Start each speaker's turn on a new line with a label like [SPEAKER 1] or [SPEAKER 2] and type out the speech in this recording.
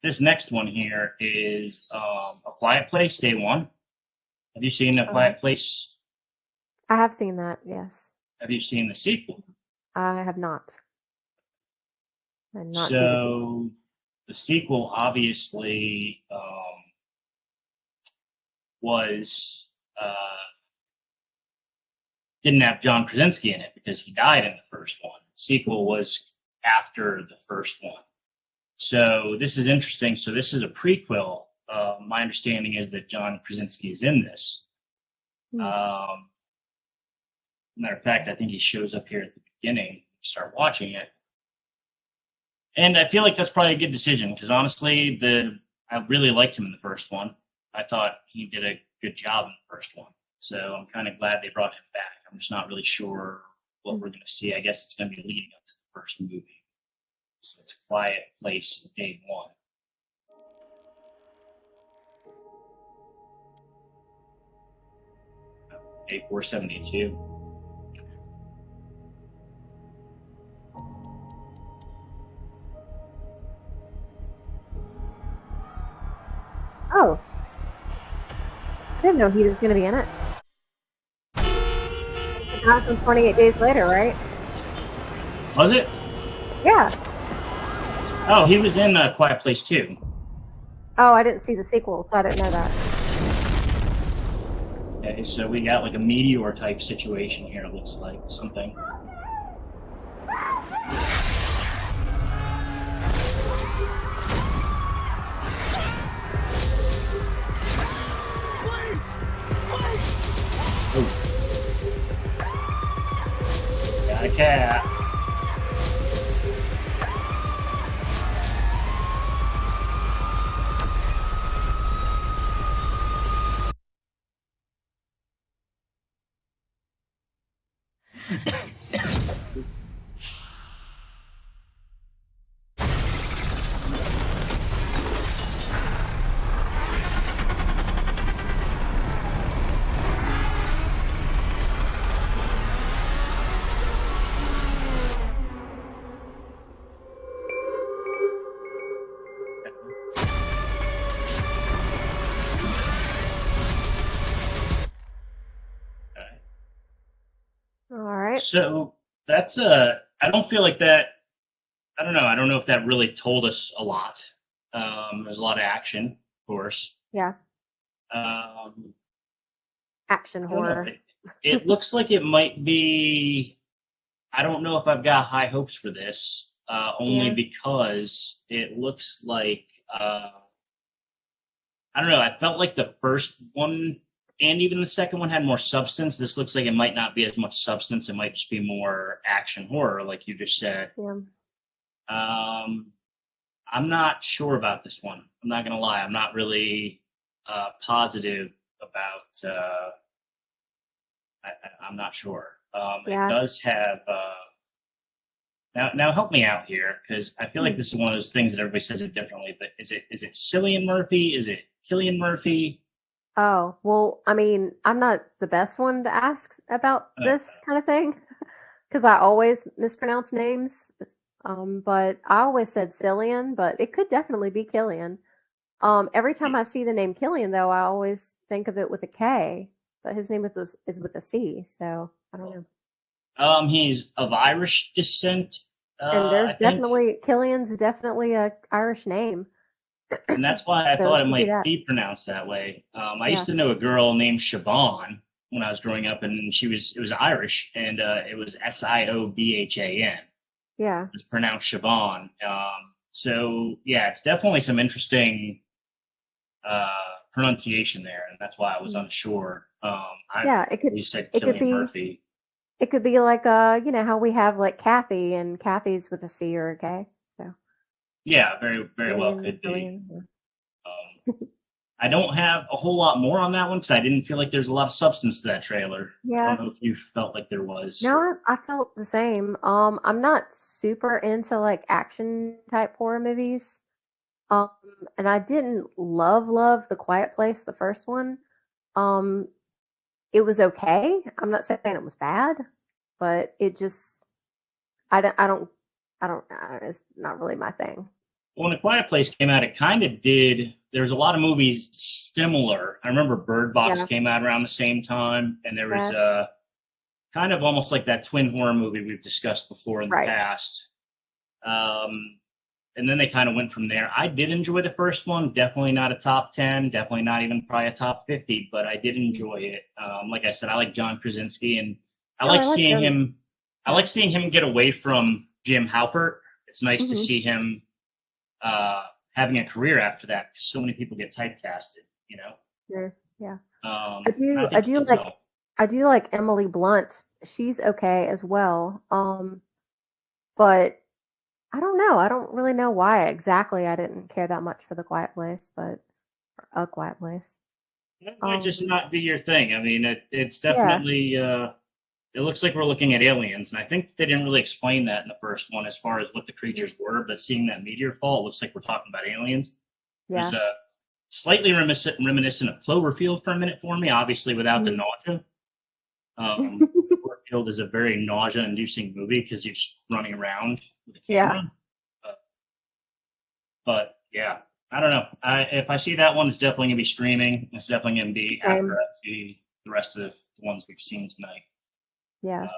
[SPEAKER 1] this next one here is A Quiet Place, Day One. Have you seen A
[SPEAKER 2] Okay.
[SPEAKER 1] Quiet Place?
[SPEAKER 2] I have seen that, yes.
[SPEAKER 1] Have you seen the sequel?
[SPEAKER 2] I have not. I did not see the sequel.
[SPEAKER 1] So the sequel obviously was didn't have John Krasinski in it because he died in the first one. The sequel was after the first one. So this is interesting. So this is a prequel. My understanding is that John Krasinski is in this.
[SPEAKER 2] Hmm.
[SPEAKER 1] Matter of fact, I think he shows up here at the beginning. Start watching it, and I feel like that's probably a good decision because honestly, I really liked him in the first one. I thought he did a good job in the first one. So I'm kind of glad they brought him back. I'm just not really sure what we're going to see. I guess it's going to be leading up to the first movie. So it's A Quiet Place, Day One. A472.
[SPEAKER 2] Oh, I didn't know he was going to be in it. It's the guy from 28 Days Later, right?
[SPEAKER 1] Was it?
[SPEAKER 2] Yeah.
[SPEAKER 1] Oh, he was in A Quiet Place too.
[SPEAKER 2] Oh, I didn't see the sequel, so I didn't know that.
[SPEAKER 1] Okay, so we got like a meteor type situation here. It looks like something. Got a cat.
[SPEAKER 2] All right.
[SPEAKER 1] So that's I don't feel like that. I don't know. I don't know if that really told us a lot. There's a lot of action, of course.
[SPEAKER 2] Yeah. Action
[SPEAKER 1] I don't know.
[SPEAKER 2] horror.
[SPEAKER 1] It looks like it might be. I don't know if I've got high hopes for this, only
[SPEAKER 2] Yeah.
[SPEAKER 1] because it looks like I don't know. I felt like the first one and even the second one had more substance. This looks like it might not be as much substance. It might just be more action horror, like you just said.
[SPEAKER 2] Yeah.
[SPEAKER 1] I'm not sure about this one. I'm not gonna lie. I'm not really positive about. I'm not sure. It
[SPEAKER 2] Yeah.
[SPEAKER 1] does have. Now help me out here because I feel like
[SPEAKER 2] Hmm.
[SPEAKER 1] this is one of those things that everybody says it differently. But is it Cillian Murphy? Is it Killian Murphy?
[SPEAKER 2] Oh, well, I mean, I'm not the best one to ask about
[SPEAKER 1] Uh,
[SPEAKER 2] this kind of thing because I always mispronounce names. But I always said Cillian, but it could definitely be Killian. Every time I see the name Killian, though, I always think of it with a K, but his name is with a C, so I don't know.
[SPEAKER 1] he's of Irish descent,
[SPEAKER 2] And
[SPEAKER 1] I
[SPEAKER 2] there's
[SPEAKER 1] think,
[SPEAKER 2] definitely Killian's definitely a Irish name,
[SPEAKER 1] and that's why I
[SPEAKER 2] so
[SPEAKER 1] thought
[SPEAKER 2] it
[SPEAKER 1] it
[SPEAKER 2] could be
[SPEAKER 1] might
[SPEAKER 2] that.
[SPEAKER 1] be pronounced that way. I used
[SPEAKER 2] Yeah,
[SPEAKER 1] to know a girl named Siobhan when I was growing up, and it was Irish, and it was Siobhan.
[SPEAKER 2] yeah.
[SPEAKER 1] It's pronounced Siobhan. So yeah, it's definitely some interesting pronunciation there, and that's why I was
[SPEAKER 2] Mm.
[SPEAKER 1] unsure. I
[SPEAKER 2] Yeah,
[SPEAKER 1] You said
[SPEAKER 2] it could
[SPEAKER 1] Killian
[SPEAKER 2] be
[SPEAKER 1] Murphy.
[SPEAKER 2] it could be like how we have like Kathy and Kathy's with a C or a K. So
[SPEAKER 1] Yeah, very very well
[SPEAKER 2] Cillian,
[SPEAKER 1] could be.
[SPEAKER 2] Cillian. Yeah.
[SPEAKER 1] Um, I don't have a whole lot more on that one because I didn't feel like there's a lot of substance to that trailer. I
[SPEAKER 2] Yeah.
[SPEAKER 1] don't know if you felt like there was.
[SPEAKER 2] No, I felt the same. I'm not super into like action type horror movies. Um, and I didn't love The Quiet Place, the first one. Um, it was okay. I'm not saying it was bad, but it just I don't it's not really my thing.
[SPEAKER 1] when A Quiet Place came out, it kind of did. There was a lot of movies similar. I remember Bird Box
[SPEAKER 2] Yeah.
[SPEAKER 1] came out around the same time, and there was
[SPEAKER 2] Yeah.
[SPEAKER 1] kind of almost like that twin horror movie we've discussed before in the
[SPEAKER 2] Right.
[SPEAKER 1] past. And then they kind of went from there. I did enjoy the first one. Definitely not a top 10. Definitely not even probably a top 50. But I did enjoy it. Like I said, I like John Krasinski, and I
[SPEAKER 2] Oh,
[SPEAKER 1] like
[SPEAKER 2] I like
[SPEAKER 1] seeing
[SPEAKER 2] him.
[SPEAKER 1] him. I like seeing him get away from Jim Halpert. It's nice to
[SPEAKER 2] Hmm.
[SPEAKER 1] see him having a career after that because so many people get typecasted.
[SPEAKER 2] Yeah. Yeah.
[SPEAKER 1] And I
[SPEAKER 2] I
[SPEAKER 1] think he
[SPEAKER 2] do
[SPEAKER 1] did
[SPEAKER 2] like
[SPEAKER 1] well.
[SPEAKER 2] I do like Emily Blunt. She's okay as well. But I don't know. I don't really know why exactly I didn't care that much for The Quiet Place, but A Quiet Place.
[SPEAKER 1] That might just
[SPEAKER 2] Um,
[SPEAKER 1] not be your thing. I mean, it's
[SPEAKER 2] yeah.
[SPEAKER 1] definitely. It looks like we're looking at aliens, and I think they didn't really explain that in the first one as far as what the
[SPEAKER 2] Mhm.
[SPEAKER 1] creatures were. But seeing that meteor fall, it looks like we're talking about aliens. It was
[SPEAKER 2] Yeah.
[SPEAKER 1] slightly reminiscent of Cloverfield for a minute for me, obviously without the
[SPEAKER 2] Mhm.
[SPEAKER 1] nausea. Cloverfield is a very nausea-inducing movie because you're just running around with a
[SPEAKER 2] Yeah.
[SPEAKER 1] camera. Uh, but yeah, I don't know. If I see that one, it's definitely gonna be streaming. It's definitely gonna be after
[SPEAKER 2] Same.
[SPEAKER 1] I see the rest of the ones we've seen tonight.
[SPEAKER 2] Yeah.